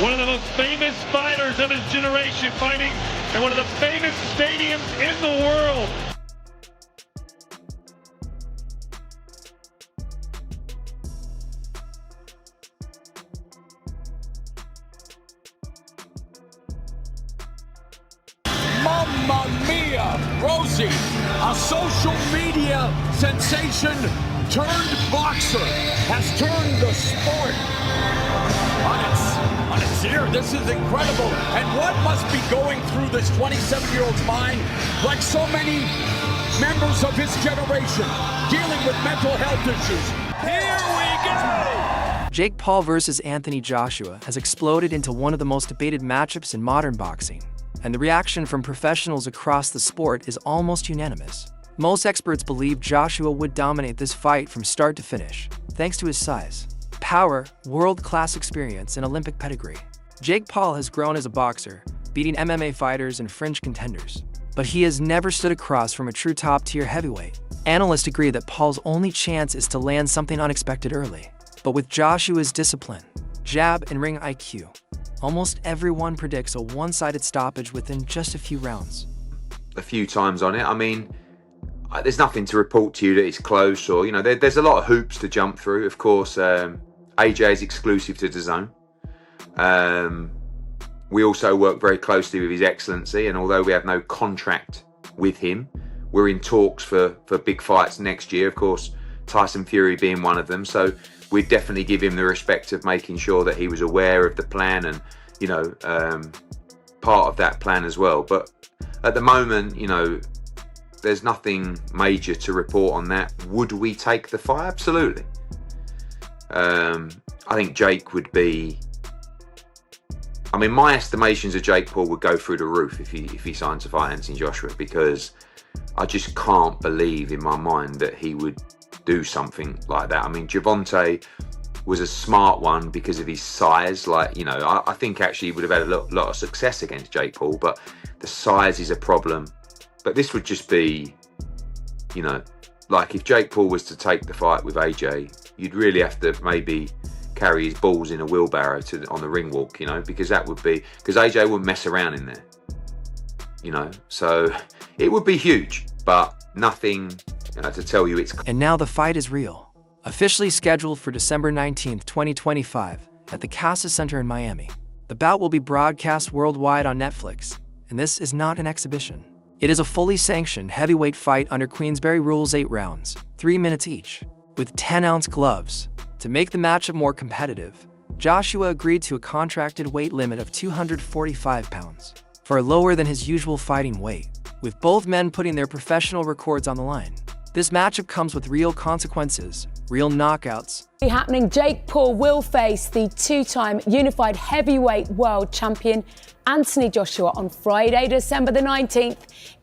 one of the most famous fighters of his generation, fighting in one of the famous stadiums in the world. Mamma mia! Rosie, a social media sensation turned boxer, has turned the sport on its ear. This is incredible. And what must be going through this 27-year-old's mind, like so many members of his generation, dealing with mental health issues? Here we go! Jake Paul versus Anthony Joshua has exploded into one of the most debated matchups in modern boxing, and the reaction from professionals across the sport is almost unanimous. Most experts believe Joshua would dominate this fight from start to finish, thanks to his size, power, world-class experience, and Olympic pedigree. Jake Paul has grown as a boxer, beating MMA fighters and fringe contenders, but he has never stood across from a true top-tier heavyweight. Analysts agree that Paul's only chance is to land something unexpected early. But with Joshua's discipline, jab, and ring IQ, almost everyone predicts a one-sided stoppage within just a few rounds. A few times on it. I mean, there's nothing to report to you that it's close, or, you know, there's a lot of hoops to jump through. Of course, AJ is exclusive to DAZN. We also work very closely with His Excellency, and although we have no contract with him, we're in talks for big fights next year, of course, Tyson Fury being one of them. So we'd definitely give him the respect of making sure that he was aware of the plan and, you know, part of that plan as well. But at the moment, you know, there's nothing major to report on that. Would we take the fight? Absolutely. I think Jake would be... I mean, my estimations of Jake Paul would go through the roof if he signed to fight Anthony Joshua, because I just can't believe in my mind that he would do something like that. I mean, Gervonta was a smart one because of his size. Like, you know, I think actually he would have had a lot of success against Jake Paul, but the size is a problem. But this would just be, you know, like if Jake Paul was to take the fight with AJ, you'd really have to maybe carry his balls in a wheelbarrow on the ring walk, you know, because that would be, because AJ wouldn't mess around in there, you know. So it would be huge, but nothing to tell you it's... And now the fight is real. Officially scheduled for December 19th, 2025 at the Casa Center in Miami. The bout will be broadcast worldwide on Netflix, and this is not an exhibition. It is a fully sanctioned heavyweight fight under Queensberry rules, 8 rounds, 3 minutes each, with 10-ounce gloves. To make the matchup more competitive, Joshua agreed to a contracted weight limit of 245 pounds, far lower than his usual fighting weight, with both men putting their professional records on the line. This matchup comes with real consequences, real knockouts. Happening, Jake Paul will face the 2-time unified heavyweight world champion Anthony Joshua on Friday, December the 19th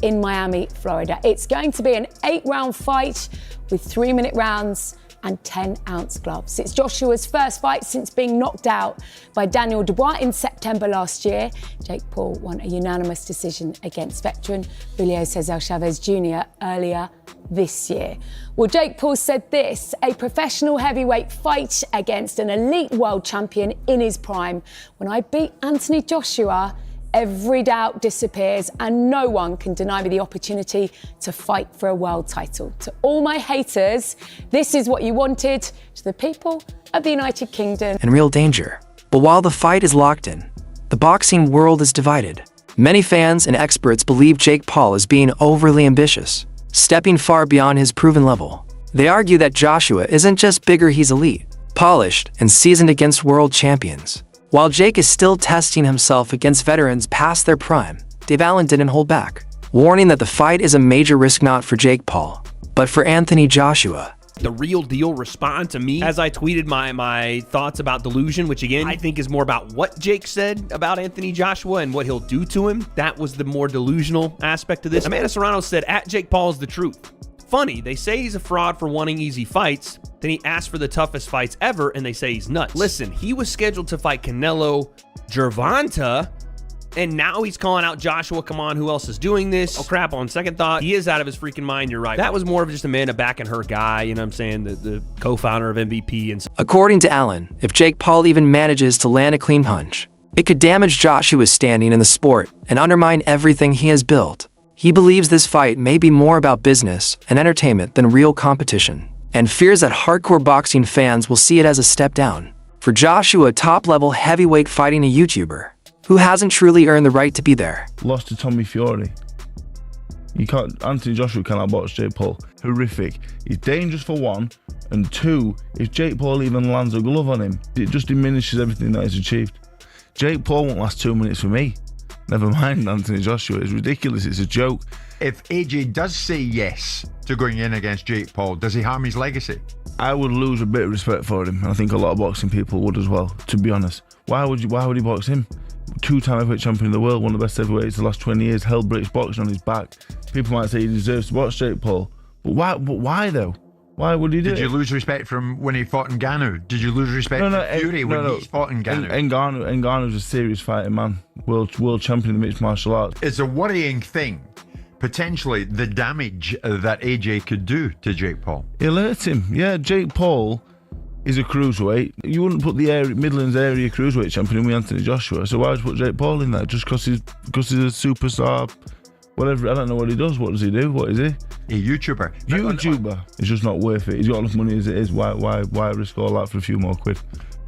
in Miami, Florida. It's going to be an 8-round fight with 3-minute rounds and 10-ounce gloves. It's Joshua's first fight since being knocked out by Daniel Dubois in September last year. Jake Paul won a unanimous decision against veteran Julio Cesar Chavez Jr. earlier this year. Well, Jake Paul said this: a professional heavyweight fight against an elite world champion in his prime. When I beat Anthony Joshua, every doubt disappears and no one can deny me the opportunity to fight for a world title. To all my haters, this is what you wanted. To the people of the United Kingdom. And real danger. But while the fight is locked in, the boxing world is divided. Many fans and experts believe Jake Paul is being overly ambitious, stepping far beyond his proven level. They argue that Joshua isn't just bigger, he's elite, polished, and seasoned against world champions. While Jake is still testing himself against veterans past their prime, Dave Allen didn't hold back, warning that the fight is a major risk not for Jake Paul, but for Anthony Joshua. The real deal respond to me as I tweeted my thoughts about delusion, which again, I think is more about what Jake said about Anthony Joshua and what he'll do to him. That was the more delusional aspect of this. Amanda Serrano said, at Jake Paul is the truth. Funny, they say he's a fraud for wanting easy fights, then he asked for the toughest fights ever and they say he's nuts. Listen, he was scheduled to fight Canelo Gervonta, and now he's calling out Joshua. Come on, who else is doing this? Oh crap, on second thought, he is out of his freaking mind, you're right. That was more of just Amanda backing her guy, you know what I'm saying, the co-founder of MVP. And so. According to Allen, if Jake Paul even manages to land a clean punch, It could damage Joshua's standing in the sport and undermine everything he has built. He believes this fight may be more about business and entertainment than real competition, and fears that hardcore boxing fans will see it as a step down. For Joshua, top-level heavyweight fighting a YouTuber who hasn't truly earned the right to be there. Lost to Tommy Fury. You can't. Anthony Joshua cannot box Jake Paul. Horrific. He's dangerous for one, and two, if Jake Paul even lands a glove on him, it just diminishes everything that he's achieved. Jake Paul won't last 2 minutes for me. Never mind Anthony Joshua. It's ridiculous. It's a joke. If AJ does say yes to going in against Jake Paul, does he harm his legacy? I would lose a bit of respect for him, and I think a lot of boxing people would as well, to be honest. Why would he box him? Two-time heavyweight champion of the world, one of the best heavyweights the last 20 years, held British boxing on his back. People might say he deserves to box Jake Paul, but why though? Why would he do it? Did you lose respect from when he fought Ngannou? Did you lose respect from Fury when he fought Ngannou? Ngannou's a serious fighting man, world champion in mixed martial arts. It's a worrying thing, potentially, the damage that AJ could do to Jake Paul. He'll hurt him. Yeah, Jake Paul is a cruiserweight. You wouldn't put the Midlands area cruiserweight champion in with Anthony Joshua, so why would you put Jake Paul in there? Just because he's a superstar, whatever. I don't know what he does. What does he do? What is he? A YouTuber. It's just not worth it. He's got enough money as it is. Why risk all that for a few more quid?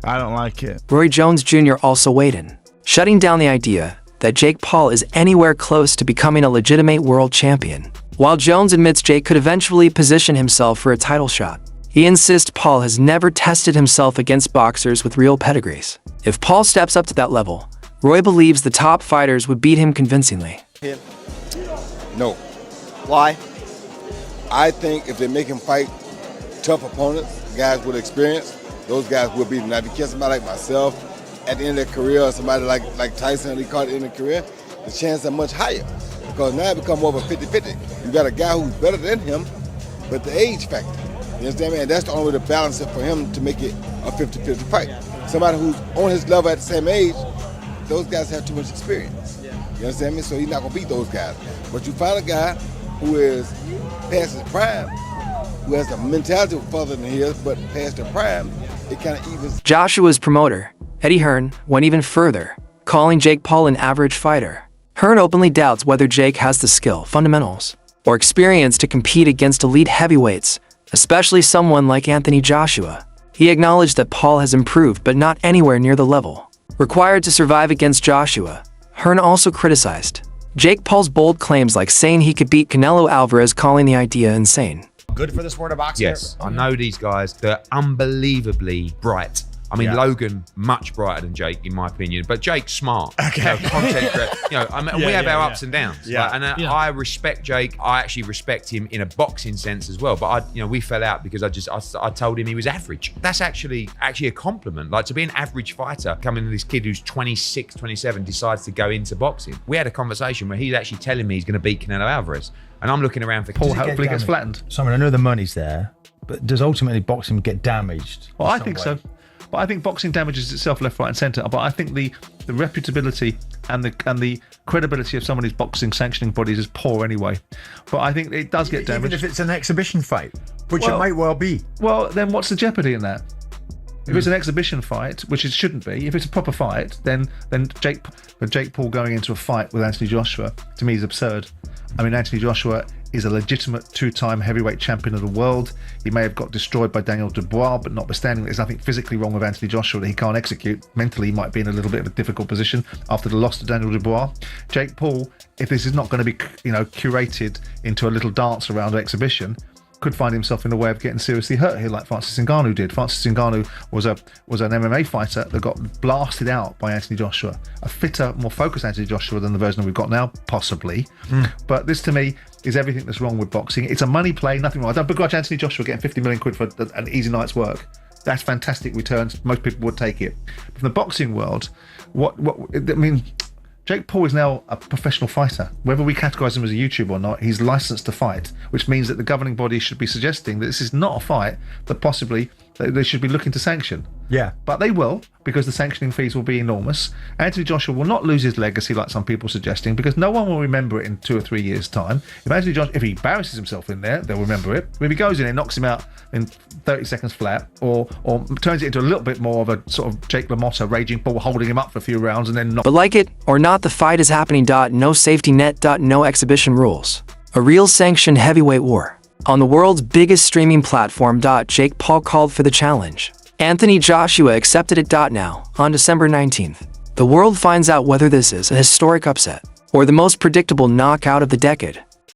I don't like it. Roy Jones Jr. also weighed in, shutting down the idea that Jake Paul is anywhere close to becoming a legitimate world champion. While Jones admits Jake could eventually position himself for a title shot, he insists Paul has never tested himself against boxers with real pedigrees. If Paul steps up to that level, Roy believes the top fighters would beat him convincingly. No. Why? I think if they make him fight tough opponents, guys with experience, those guys will beat him. Now, if you catch somebody like myself at the end of their career, or somebody like Tyson, he caught at the end of their career, the chances are much higher. Because now it becomes more of a 50-50. You got a guy who's better than him, but the age factor. You understand me? And that's the only way to balance it for him to make it a 50-50 fight. Somebody who's on his level at the same age, those guys have too much experience. You understand me? So he's not going to beat those guys. But you find a guy who is past his prime, who has a mentality further than his, but past their prime, it kind of evens. Joshua's promoter, Eddie Hearn, went even further, calling Jake Paul an average fighter. Hearn openly doubts whether Jake has the skill, fundamentals, or experience to compete against elite heavyweights, especially someone like Anthony Joshua. He acknowledged that Paul has improved but not anywhere near the level required to survive against Joshua. Hearn also criticized Jake Paul's bold claims, like saying he could beat Canelo Alvarez, calling the idea insane. Good for the sport of boxing? Yes, I know these guys. They're unbelievably bright. I mean, Logan, much brighter than Jake, in my opinion. But Jake's smart. Okay. Content, we have our ups and downs. Yeah. I respect Jake. I actually respect him in a boxing sense as well. But we fell out because I told him he was average. That's actually a compliment. Like, to be an average fighter, coming to this kid who's 26, 27, decides to go into boxing. We had a conversation where he's actually telling me he's going to beat Canelo Alvarez. And I'm looking around for Paul hopefully gets flattened. So, I mean, I know the money's there, but does ultimately boxing get damaged? Well, I think so. But I think boxing damages itself left, right, and centre. But I think the reputability and the credibility of some of these boxing sanctioning bodies is poor anyway. But I think it does get damaged. Even if it's an exhibition fight, which it might well be. Well, then what's the jeopardy in that? If it's an exhibition fight, which it shouldn't be, if it's a proper fight, then Jake Paul going into a fight with Anthony Joshua, to me, is absurd. I mean, Anthony Joshua is a legitimate two-time heavyweight champion of the world. He may have got destroyed by Daniel Dubois, but notwithstanding, there's nothing physically wrong with Anthony Joshua that he can't execute. Mentally, he might be in a little bit of a difficult position after the loss to Daniel Dubois. Jake Paul, if this is not going to be, curated into a little dance around exhibition, could find himself in the way of getting seriously hurt here, like Francis Ngannou did. Francis Ngannou was an MMA fighter that got blasted out by Anthony Joshua. A fitter, more focused Anthony Joshua than the version we've got now, possibly. But this, to me, is everything that's wrong with boxing. It's a money play, nothing wrong. I don't begrudge Anthony Joshua getting 50 million quid for an easy night's work. That's fantastic returns. Most people would take it. From the boxing world, Jake Paul is now a professional fighter. Whether we categorise him as a YouTuber or not, he's licensed to fight, which means that the governing body should be suggesting that this is not a fight that possibly they should be looking to sanction. Yeah. But they will, because the sanctioning fees will be enormous. Anthony Joshua will not lose his legacy like some people are suggesting, because no one will remember it in 2 or 3 years' time. If he embarrasses himself in there, they'll remember it. If he goes in and knocks him out in 30 seconds flat, or turns it into a little bit more of a sort of Jake LaMotta raging bull, holding him up for a few rounds and then not. But like it or not, the fight is happening. No safety net. No exhibition rules. A real sanctioned heavyweight war. On the world's biggest streaming platform. Jake Paul called for the challenge. Anthony Joshua accepted it. Now, on December 19th, the world finds out whether this is a historic upset or the most predictable knockout of the decade.